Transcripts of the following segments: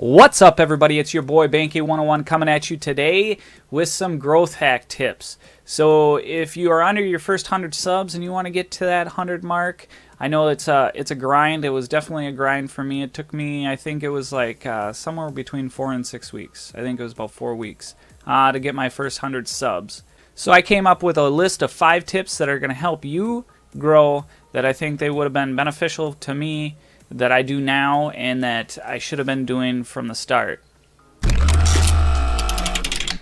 What's up, everybody? It's your boy Banky101 coming at you today with some growth hack tips. So if you are under your first 100 subs and you want to get to that 100 mark, I know it's a grind. It was definitely a grind for me. It took me, I think it was like somewhere between 4 and 6 weeks. I think it was about 4 weeks to get my first 100 subs. So I came up with a list of 5 tips that are going to help you grow, that I think they would have been beneficial to me, that I do now, and that I should have been doing from the start.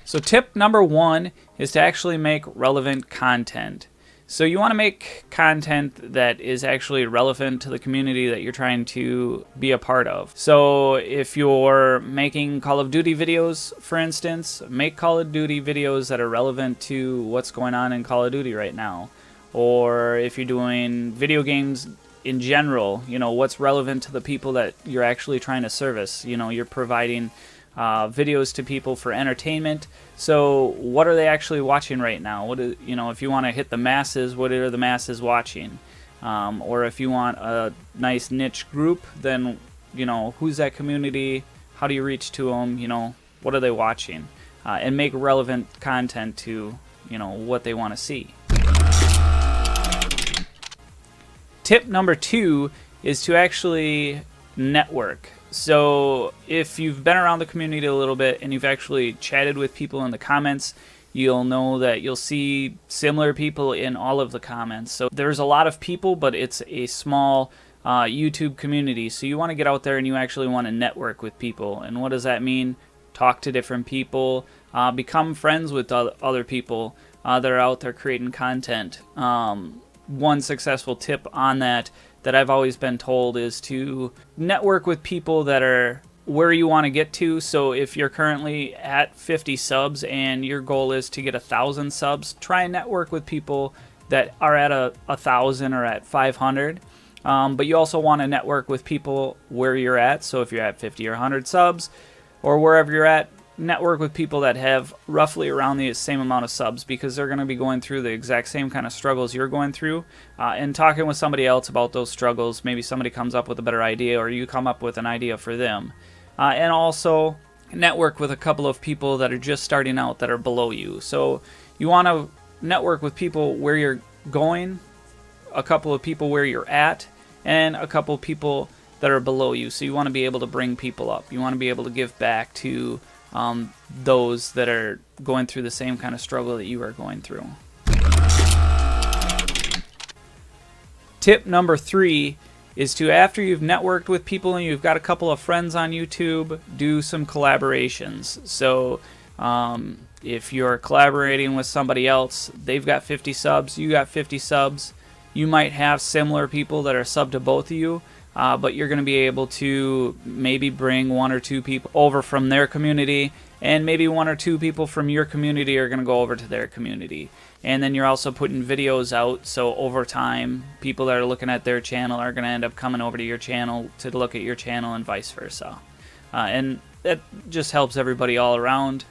So tip number 1 is to actually make relevant content. So you want to make content that is actually relevant to the community that you're trying to be a part of. So if you're making Call of Duty videos, for instance, make Call of Duty videos that are relevant to what's going on in Call of Duty right now. Or if you're doing video games in general, you know, what's relevant to the people that you're actually trying to service. You know, you're providing videos to people for entertainment. So what are they actually watching right now? What is, you know, if you want to hit the masses, what are the masses watching? Or if you want a nice niche group, then, you know, who's that community? How do you reach to them? You know, what are they watching? And make relevant content to, you know, what they want to see. Tip number 2 is to actually network. So if you've been around the community a little bit and you've actually chatted with people in the comments, you'll know that you'll see similar people in all of the comments. So there's a lot of people, but it's a small YouTube community. So you want to get out there and you actually want to network with people. And what does that mean? Talk to different people, become friends with other people that are out there creating content. One successful tip on that I've always been told is to network with people that are where you want to get to. So if you're currently at 50 subs and your goal is to get 1,000 subs, try and network with people that are at 1,000 or at 500. But you also want to network with people where you're at. So if you're at 50 or 100 subs or wherever you're at, network with people that have roughly around the same amount of subs, because they're going to be going through the exact same kind of struggles you're going through, and talking with somebody else about those struggles. Maybe somebody comes up with a better idea, or you come up with an idea for them. And also network with a couple of people that are just starting out that are below you. So you want to network with people where you're going, a couple of people where you're at, and a couple of people that are below you. So you want to be able to bring people up. You want to be able to give back to those that are going through the same kind of struggle that you are going through. Tip number 3 is to, after you've networked with people and you've got a couple of friends on YouTube, do some collaborations. So if you're collaborating with somebody else, they've got 50 subs, you got 50 subs, you might have similar people that are subbed to both of you. But you're going to be able to maybe bring 1 or 2 people over from their community, and maybe 1 or 2 people from your community are going to go over to their community. And then you're also putting videos out, so over time, people that are looking at their channel are going to end up coming over to your channel to look at your channel, and vice versa. And that just helps everybody all around.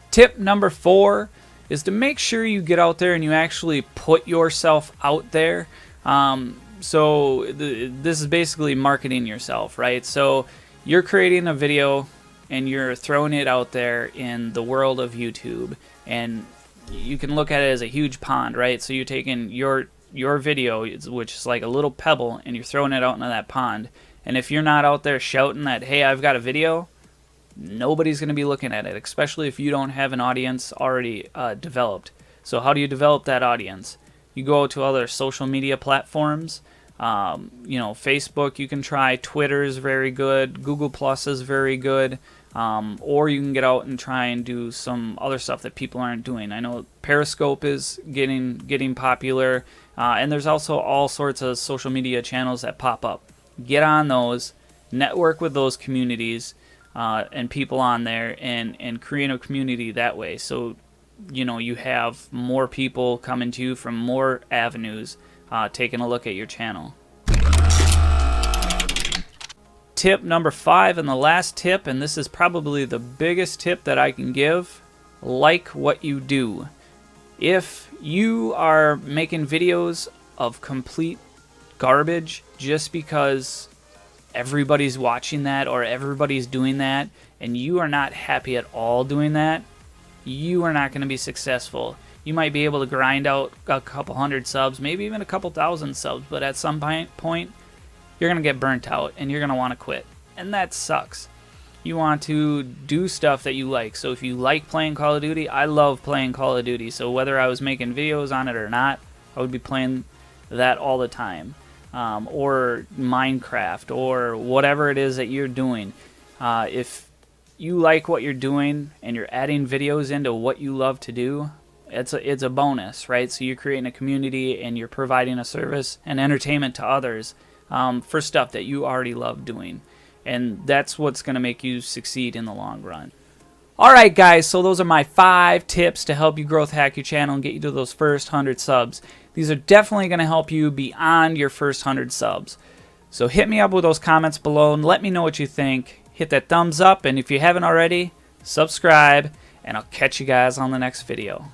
Tip number 4 is to make sure you get out there and you actually put yourself out there. So this is basically marketing yourself, right? So you're creating a video and you're throwing it out there in the world of YouTube, and you can look at it as a huge pond, right? So you're taking your video, which is like a little pebble, and you're throwing it out into that pond. And if you're not out there shouting that, hey, I've got a video, nobody's going to be looking at it, especially if you don't have an audience already developed. So how do you develop that audience? You go to other social media platforms. You know, Facebook you can try, Twitter is very good, Google Plus is very good, or you can get out and try and do some other stuff that people aren't doing. I know Periscope is getting popular, and there's also all sorts of social media channels that pop up. Get on those, network with those communities and people on there, and create a community that way. So, you know, you have more people coming to you from more avenues, taking a look at your channel. Tip number 5, and the last tip, and this is probably the biggest tip that I can give: like what you do. If you are making videos of complete garbage just because everybody's watching that or everybody's doing that, and you are not happy at all doing that, you are not going to be successful. You might be able to grind out a couple hundred subs, maybe even a couple thousand subs, but at some point, you're going to get burnt out and you're going to want to quit. And that sucks. You want to do stuff that you like. So if you like playing Call of Duty, I love playing Call of Duty. So whether I was making videos on it or not, I would be playing that all the time. Or Minecraft or whatever it is that you're doing. If you like what you're doing and you're adding videos into what you love to do, it's a bonus, right? So you're creating a community and you're providing a service and entertainment to others for stuff that you already love doing. And that's what's going to make you succeed in the long run. Alright guys, so those are my 5 tips to help you growth hack your channel and get you to those first 100 subs. These are definitely going to help you beyond your first 100 subs. So hit me up with those comments below and let me know what you think. Hit that thumbs up, and if you haven't already, subscribe, and I'll catch you guys on the next video.